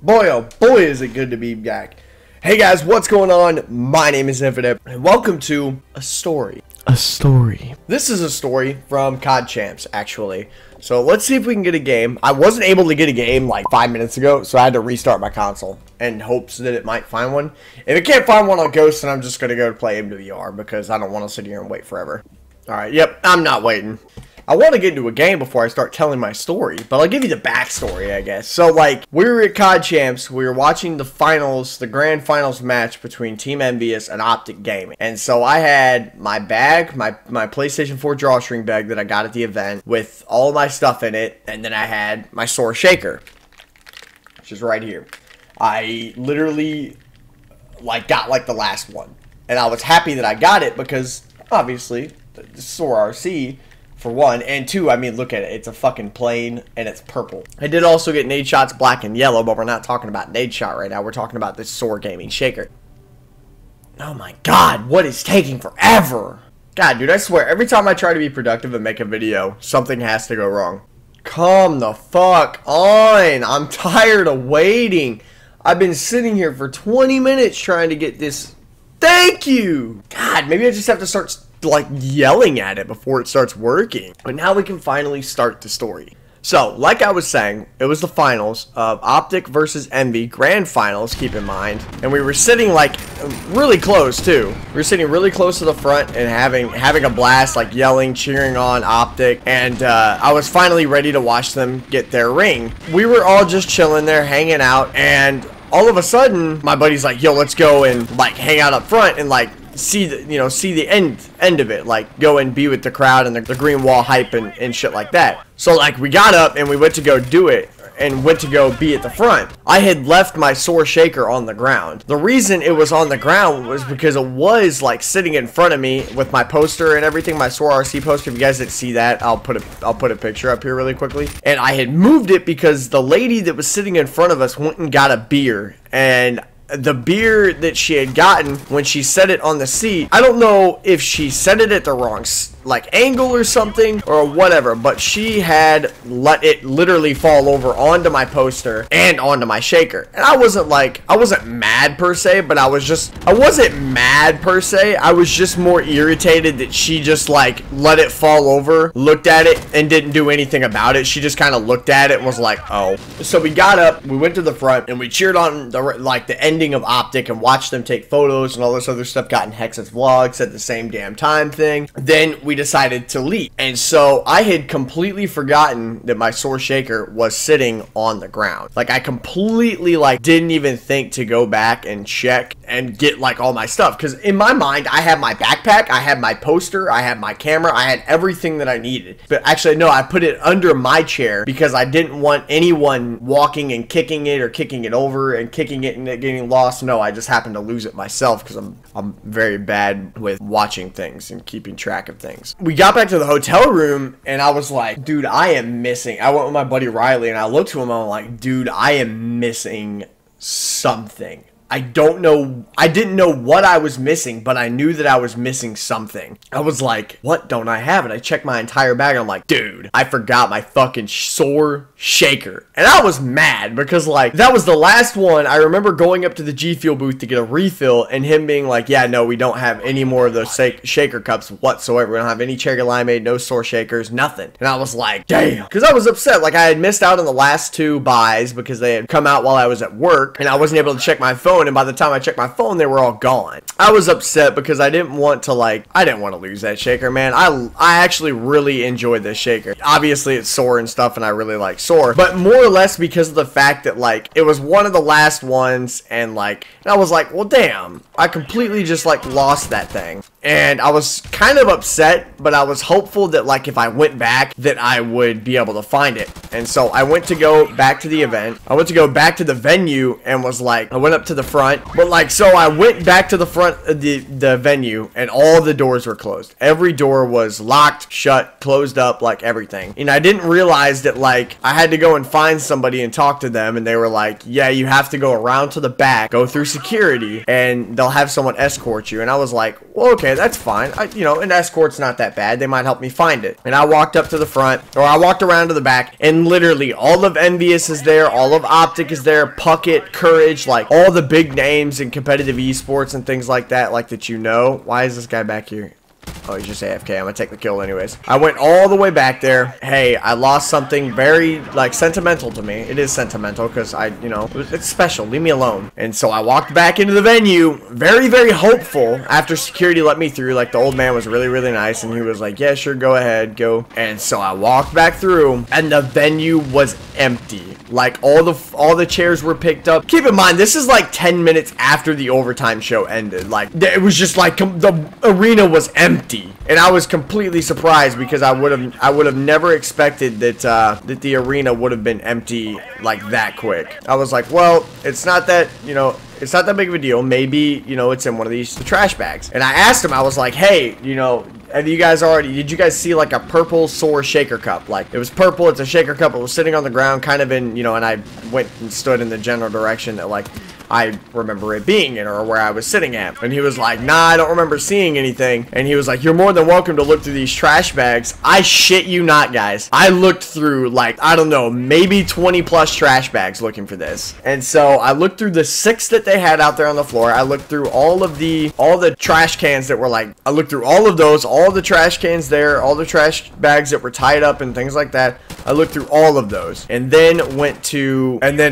Boy, oh boy, is it good to be back. Hey guys, what's going on? My name is Infinite, and welcome to A Story. A story. This is a story from COD Champs, actually. So let's see if we can get a game. I wasn't able to get a game like 5 minutes ago, so I had to restart my console in hopes that it might find one. If it can't find one on Ghost, then I'm just going to go play MWR because I don't want to sit here and wait forever. Alright, yep, I'm not waiting. I want to get into a game before I start telling my story, but I'll give you the backstory, I guess. So, like, we were at COD Champs, we were watching the finals, the grand finals match between Team Envious and Optic Gaming. And so I had my bag, my PlayStation 4 drawstring bag that I got at the event with all my stuff in it, and then I had my SoaR shaker, which is right here. I literally, like, got, like, the last one. And I was happy that I got it because, obviously, the SoaR RC, for one, and two, I mean, look at it. It's a fucking plane, and it's purple. I did also get nade shots black and yellow, but we're not talking about nade shot right now. We're talking about this SoaR gaming shaker. Oh my god, what is taking forever? God, dude, I swear, every time I try to be productive and make a video, something has to go wrong. Come the fuck on. I'm tired of waiting. I've been sitting here for 20 minutes trying to get this. Thank you! God, maybe I just have to start like yelling at it before it starts working. But now we can finally start the story. So, like I was saying, it was the finals of Optic versus Envy, grand finals, keep in mind. And we were sitting like really close too. We were sitting really close to the front and having a blast, like yelling, cheering on Optic. And I was finally ready to watch them get their ring. We were all just chilling there, hanging out, and all of a sudden, my buddy's like, yo, let's go and like hang out up front and like see the end of it, like go and be with the crowd and the green wall hype and shit like that. So like we got up and we went to go do it and went to go be at the front. I had left my SoaR shaker on the ground. The reason it was on the ground was because it was like sitting in front of me with my poster and everything, my SoaR RC poster. If you guys didn't see that, I'll put a picture up here really quickly. And I had moved it because the lady that was sitting in front of us went and got a beer, and the beer that she had gotten when she set it on the seat, I don't know if she set it at the wrong like angle or something or whatever, but she had let it literally fall over onto my poster and onto my shaker. And I wasn't mad per se, but I wasn't mad per se. I was just more irritated that she just like let it fall over, looked at it, and didn't do anything about it. She just kind of looked at it and was like, oh. So we got up, we went to the front, and we cheered on the ending of Optic and watched them take photos and all this other stuff. Got in Hex's vlogs at the same damn time thing. Then we decided to leave, and so I had completely forgotten that my SoaR shaker was sitting on the ground. Like I completely like didn't even think to go back and check and get like all my stuff, because in my mind I had my backpack, I had my poster, I had my camera, I had everything that I needed. But actually no, I put it under my chair because I didn't want anyone walking and kicking it or kicking it over and kicking it and it getting lost. No, I just happened to lose it myself because I'm very bad with watching things and keeping track of things. We got back to the hotel room and I was like, dude, I am missing. I went with my buddy Riley and I looked to him and I'm like, dude, I am missing something. I don't know. I didn't know what I was missing, but I knew that I was missing something. I was like, what don't I have? And I checked my entire bag. And I'm like, dude, I forgot my fucking SoaR shaker. And I was mad because like that was the last one. I remember going up to the G Fuel booth to get a refill and him being like, yeah, no, we don't have any more of those shaker cups whatsoever. We don't have any cherry limeade, no SoaR shakers, nothing. And I was like, damn, because I was upset. Like I had missed out on the last two buys because they had come out while I was at work and I wasn't able to check my phone. And by the time I checked my phone, they were all gone. I was upset because I didn't want to lose that shaker, man. I actually really enjoyed this shaker. Obviously it's SoaR and stuff and I really like SoaR, but more or less because of the fact that like it was one of the last ones and I was like, well damn, I completely just like lost that thing. And I was kind of upset, but I was hopeful that like if I went back that I would be able to find it. And so I went to go back to the event. I went to go back to the venue and was like, I went up to the front, but like, so I went back to the front of the venue and all the doors were closed. Every door was locked, shut, closed up, like everything. And I didn't realize that like I had to go and find somebody and talk to them, and they were like, yeah, you have to go around to the back, go through security, and they'll have someone escort you. And I was like, well, okay, that's fine. You know, an escort's not that bad. They might help me find it. And I walked up to the front, or I walked around to the back, and literally all of Envious is there, all of Optic is there, Puckett, Courage, like all the big names in competitive esports and things like that, like that you know. Why is this guy back here? Oh, he's just AFK. I'm gonna take the kill anyways. I went all the way back there. Hey, I lost something very, like, sentimental to me. It is sentimental because you know, it's special. Leave me alone. And so I walked back into the venue, very, very hopeful after security let me through. Like, the old man was really, really nice, and he was like, yeah, sure, go ahead, go. And so I walked back through, and the venue was empty. Like, all the chairs were picked up. Keep in mind, this is like 10 minutes after the overtime show ended. Like, it was just like the arena was empty. And I was completely surprised because I would have never expected that that the arena would have been empty like that quick. I was like, well, it's not that, you know, it's not that big of a deal. Maybe, you know, it's in one of these trash bags. And I asked him, I was like, hey, you know, did you guys see like a purple SoaR shaker cup? Like, it was purple, it's a shaker cup, it was sitting on the ground, kind of in, you know, and I went and stood in the general direction that, like, I remember it being in, or where I was sitting at. And he was like, nah, I don't remember seeing anything. And he was like, you're more than welcome to look through these trash bags. I shit you not, guys. I looked through, like, I don't know, maybe 20 plus trash bags looking for this. And so I looked through the 6 that they had out there on the floor. I looked through all the trash cans that were, like, I looked through all of those, all the trash cans there, all the trash bags that were tied up and things like that. I looked through all of those, and then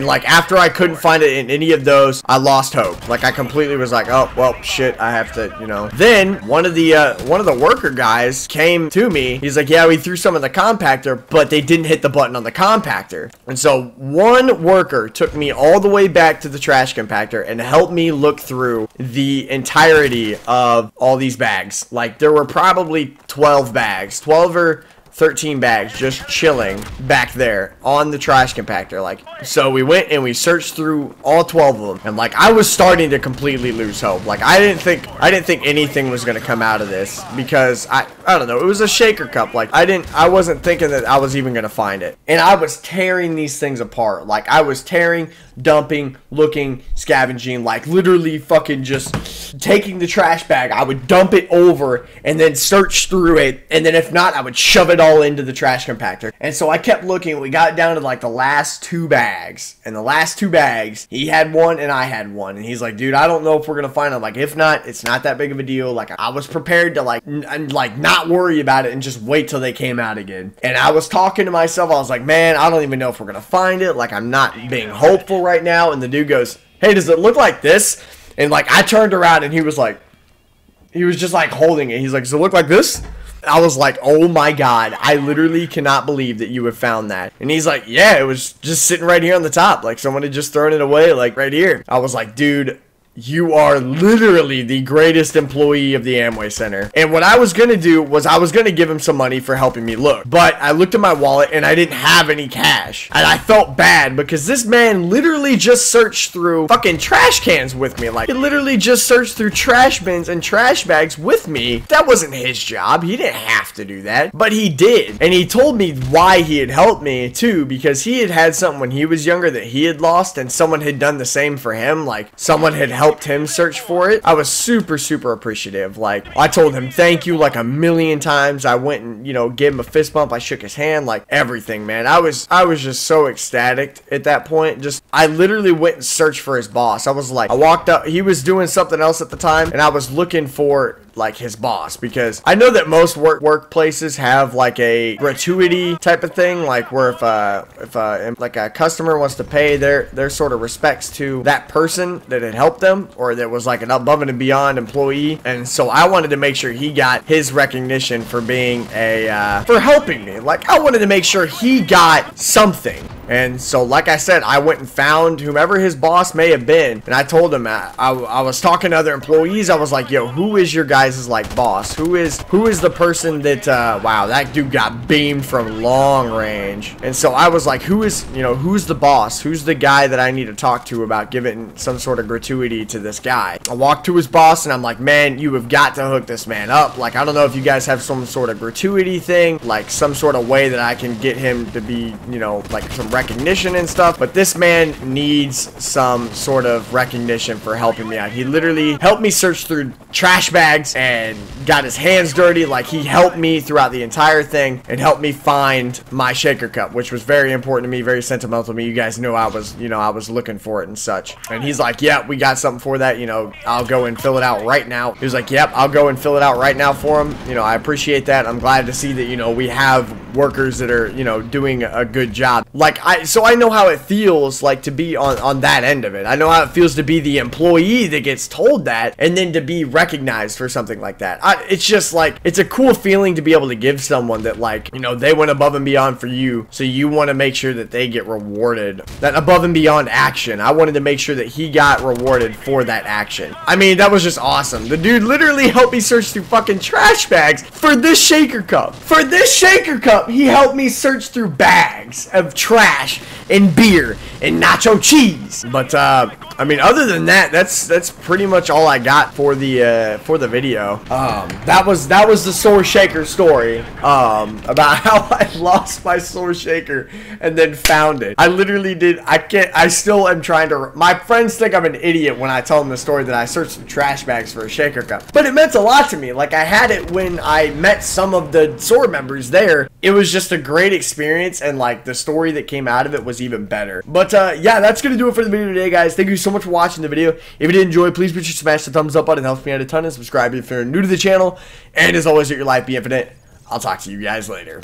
like, after I couldn't find it in any of those, I lost hope. Like, I completely was like, oh, well, shit, I have to, you know. Then one of the worker guys came to me. He's like, yeah, we threw some in the compactor, but they didn't hit the button on the compactor. And so one worker took me all the way back to the trash compactor and helped me look through the entirety of all these bags. Like, there were probably 12 bags, 12 or 13 bags just chilling back there on the trash compactor. Like, so we went and we searched through all 12 of them, and like, I was starting to completely lose hope. Like, I didn't think anything was gonna come out of this, because I don't know, it was a shaker cup. Like, I wasn't thinking that I was even gonna find it, and I was tearing these things apart. Like, I was tearing, dumping, looking, scavenging, like literally fucking just taking the trash bag. I would dump it over and then search through it, and then if not, I would shove it all into the trash compactor. And so I kept looking. We got down to like the last 2 bags, and the last 2 bags, he had one and I had one, and he's like, dude, I don't know if we're gonna find them. Like, if not, it's not that big of a deal. Like, I was prepared to like not worry about it and just wait till they came out again. And I was talking to myself, I was like, man, I don't even know if we're gonna find it. Like, I'm not being hopeful right now. And the dude goes, hey, does it look like this? And like, I turned around and he was just like holding it. He's like, does it look like this? I was like, oh my god, I literally cannot believe that you have found that. And he's like, yeah, it was just sitting right here on the top. Like, someone had just thrown it away, like, right here. I was like, dude, you are literally the greatest employee of the Amway Center. And what I was going to do was I was going to give him some money for helping me look. But I looked at my wallet and I didn't have any cash. And I felt bad because this man literally just searched through fucking trash cans with me. Like, he literally just searched through trash bins and trash bags with me. That wasn't his job. He didn't have to do that. But he did. And he told me why he had helped me too, because he had something when he was younger that he had lost, and someone had done the same for him. Like, someone had helped him search for it. I was super, super appreciative. Like, I told him thank you like a million times. I went and, you know, gave him a fist bump. I shook his hand, like everything, man. I was just so ecstatic at that point. Just, I literally went and searched for his boss. I was like, I walked up, he was doing something else at the time, and I was looking for like his boss, because I know that most workplaces have like a gratuity type of thing, like where if like a customer wants to pay their sort of respects to that person that had helped them, or that was like an above and beyond employee. And so I wanted to make sure he got his recognition for being for helping me. Like, I wanted to make sure he got something. And so, like I said, I went and found whomever his boss may have been, and I told him, I was talking to other employees. I was like, yo, who is your guys' like boss? Who is the person that wow, that dude got beamed from long range. And so I was like, who's the boss? Who's the guy that I need to talk to about giving some sort of gratuity to this guy? I walked to his boss and I'm like, man, you have got to hook this man up. Like, I don't know if you guys have some sort of gratuity thing, like some sort of way that I can get him to be, you know, like some recognition and stuff, but this man needs some sort of recognition for helping me out. He literally helped me search through trash bags and got his hands dirty. Like, he helped me throughout the entire thing and helped me find my shaker cup, which was very important to me, very sentimental to me. You guys know I was looking for it and such. And he's like, yeah, we got something for that, you know, I'll go and fill it out right now. He was like, yep, I'll go and fill it out right now for him. You know, I appreciate that. I'm glad to see that, you know, we have workers that are, you know, doing a good job. Like, so I know how it feels like to be on that end of it. I know how it feels to be the employee that gets told that and then to be recognized for something like that. It's just like, it's a cool feeling to be able to give someone that, like, you know, they went above and beyond for you, so you want to make sure that they get rewarded. That above and beyond action, I wanted to make sure that he got rewarded for that action. I mean, that was just awesome. The dude literally helped me search through fucking trash bags for this shaker cup. For this shaker cup, he helped me search through bags of trash and beer and nacho cheese. But I mean, other than that, that's pretty much all I got for the video. That was the SoaR shaker story, about how I lost my SoaR shaker and then found it. I literally did. I still am trying to. My friends think I'm an idiot when I tell them the story that I searched some trash bags for a shaker cup, but it meant a lot to me. Like, I had it when I met some of the SoaR members there. It was just a great experience, and like the story that came out of it was even better. But yeah, that's gonna do it for the video today, guys. Thank you so much for watching the video. If you did enjoy, please be sure to smash the thumbs up button. It helps me out a ton, and subscribe if you're new to the channel. And as always, let your life be infinite. I'll talk to you guys later.